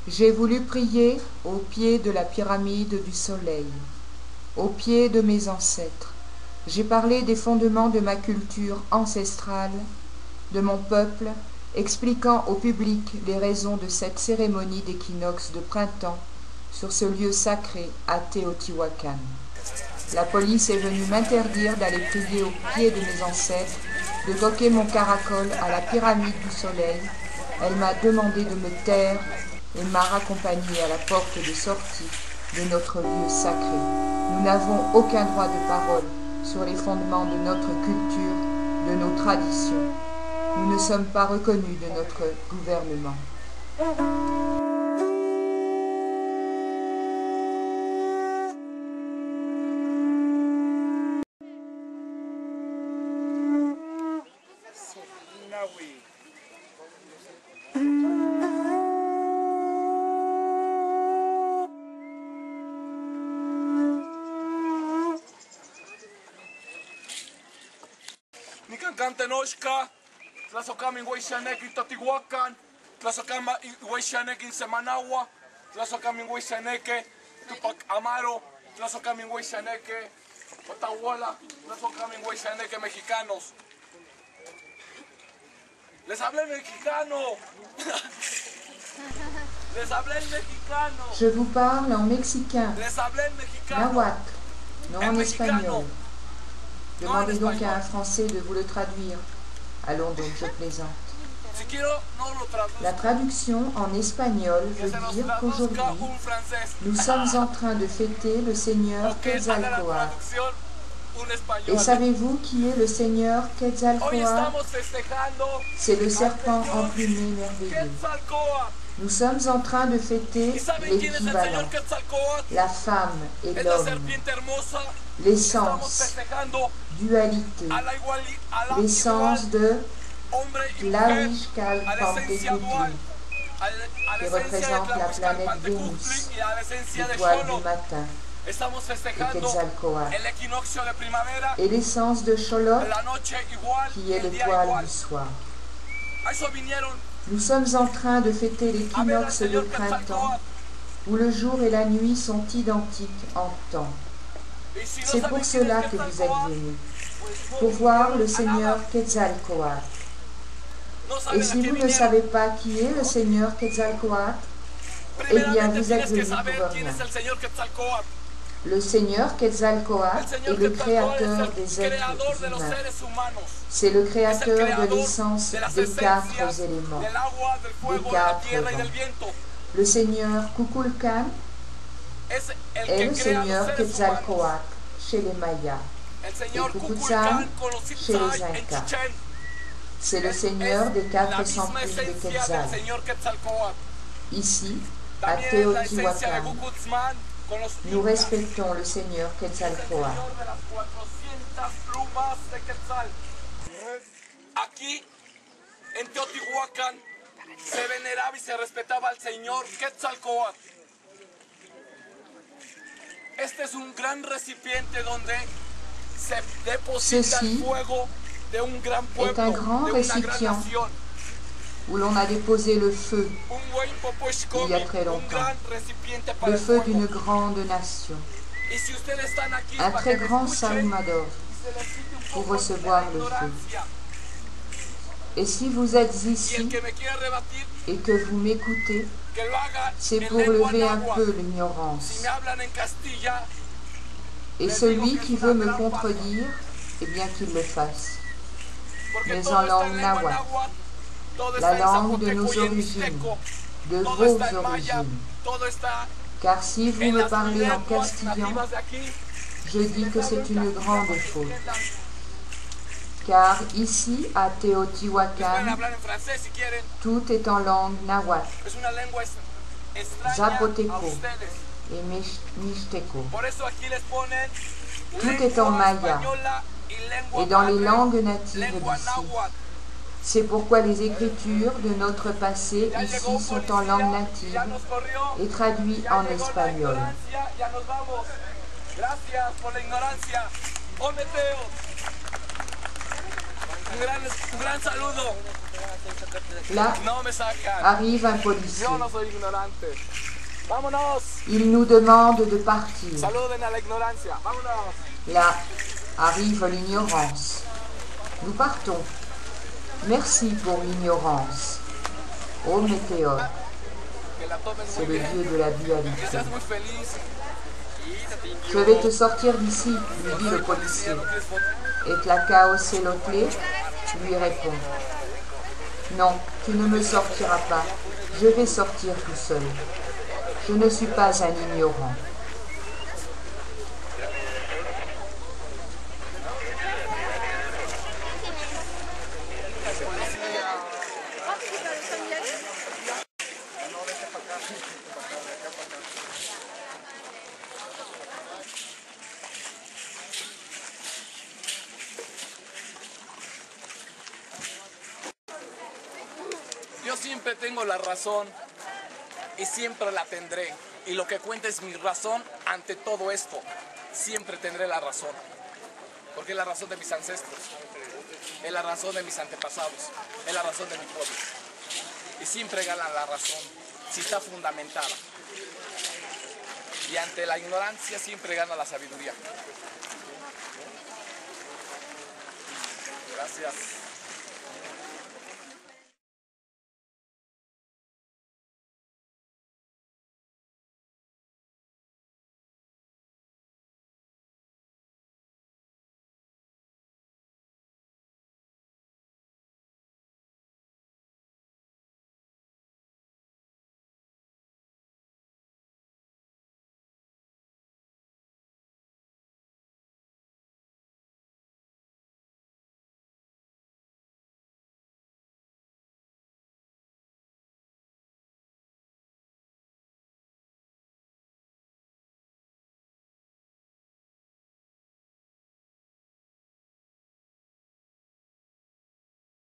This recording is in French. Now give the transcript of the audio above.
J'ai voulu prier au pied de la pyramide du soleil, au pied de mes ancêtres. J'ai parlé des fondements de ma culture ancestrale, de mon peuple, expliquant au public les raisons de cette cérémonie d'équinoxe de printemps sur ce lieu sacré à Teotihuacan. La police est venue m'interdire d'aller prier au pied de mes ancêtres, de toquer mon caracol à la pyramide du soleil. Elle m'a demandé de me taire et m'a raccompagnée à la porte de sortie de notre lieu sacré. Nous n'avons aucun droit de parole sur les fondements de notre culture, de nos traditions. Nous ne sommes pas reconnus de notre gouvernement. Tenochca, Tlazocama in Huaychaneque in Teotihuacan, Tlazocama in Huaychaneque in Semanagua, Tlazocama in Huaychaneque, Tupac Amaro, Tlazocama in Huaychaneque, Otahuala, Tlazocama in Huaychaneque, mexicanos. Les hablé mexicano. Les hablé mexicano. Je vous parle en mexicain, Les hablé mexicano. nahuatl, non en espagnol. Demandez donc à un Français de vous le traduire. Allons donc, je plaisante. La traduction en espagnol veut dire qu'aujourd'hui, nous sommes en train de fêter le Seigneur Quetzalcóatl. Et savez-vous qui est le Seigneur Quetzalcóatl? C'est le serpent emplumé merveilleux. Nous sommes en train de fêter l'équivalent, la femme et l'homme, l'essence, dualité, l'essence de Tlahuixcalpantecutli, qui représente la planète Vénus, l'étoile du matin, et Quetzalcóatl, et l'essence de Xolotl, qui est l'étoile du soir. Nous sommes en train de fêter l'équinoxe de printemps, où le jour et la nuit sont identiques en temps. C'est pour cela que vous êtes venus, pour voir le Seigneur Quetzalcóatl. Et si vous ne savez pas qui est le Seigneur Quetzalcóatl, eh bien vous êtes venus pour rien. Le Seigneur Quetzalcóatl est le créateur des êtres humains. C'est le créateur de l'essence des 4 éléments, des 4 vents. Le Seigneur Kukulcán est le Seigneur Quetzalcóatl chez les Mayas et Kukulcán chez les Incas. C'est le Seigneur des 400 plumes de Quetzal. Ici, à Teotihuacan, nous respectons le Seigneur Quetzalcóatl. Aquí, en Teotihuacan, se veneraba y se respetaba al Señor Quetzalcóatl. Este es un gran recipiente donde se deposita el fuego de un gran pueblo, est un grand de una gran récipient nación. où l'on a déposé le feu il y a très longtemps, le feu d'une grande nation, un très grand sahumador pour recevoir le feu. Et si vous êtes ici et que vous m'écoutez, c'est pour lever un peu l'ignorance. Et celui qui veut me contredire, eh bien qu'il le fasse, mais en langue nahuatl, la langue de nos origines, de vos origines. Car si vous me parlez en castillan, je dis que c'est une grande faute. Car ici, à Teotihuacan, tout est en langue nahuatl, zapoteco et mixteco. Tout est en maya et dans les langues natives d'ici. C'est pourquoi les écritures de notre passé ici sont en langue native et traduites en espagnol. Un gran saludo. Là No me sacan. arrive un policier. Yo no soy ignorante. Vámonos. Il nous demande de partir. Saluden a la ignorancia. Vámonos. Là arrive l'ignorance. Nous partons. Merci pour l'ignorance. Ô météore, Que la tomes c'est muy le bien. dieu de la Que dualité. seas muy feliz. Je vais te sortir d'ici, lui dit le policier. Et Tlacao Selotlé lui répond. Non, tu ne me sortiras pas. Je vais sortir tout seul. Je ne suis pas un ignorant. Yo siempre tengo la razón y siempre la tendré. Y lo que cuenta es mi razón ante todo esto. Siempre tendré la razón. Porque es la razón de mis ancestros. Es la razón de mis antepasados. Es la razón de mi pueblo. Y siempre gana la razón si está fundamentada. Y ante la ignorancia siempre gana la sabiduría. Gracias.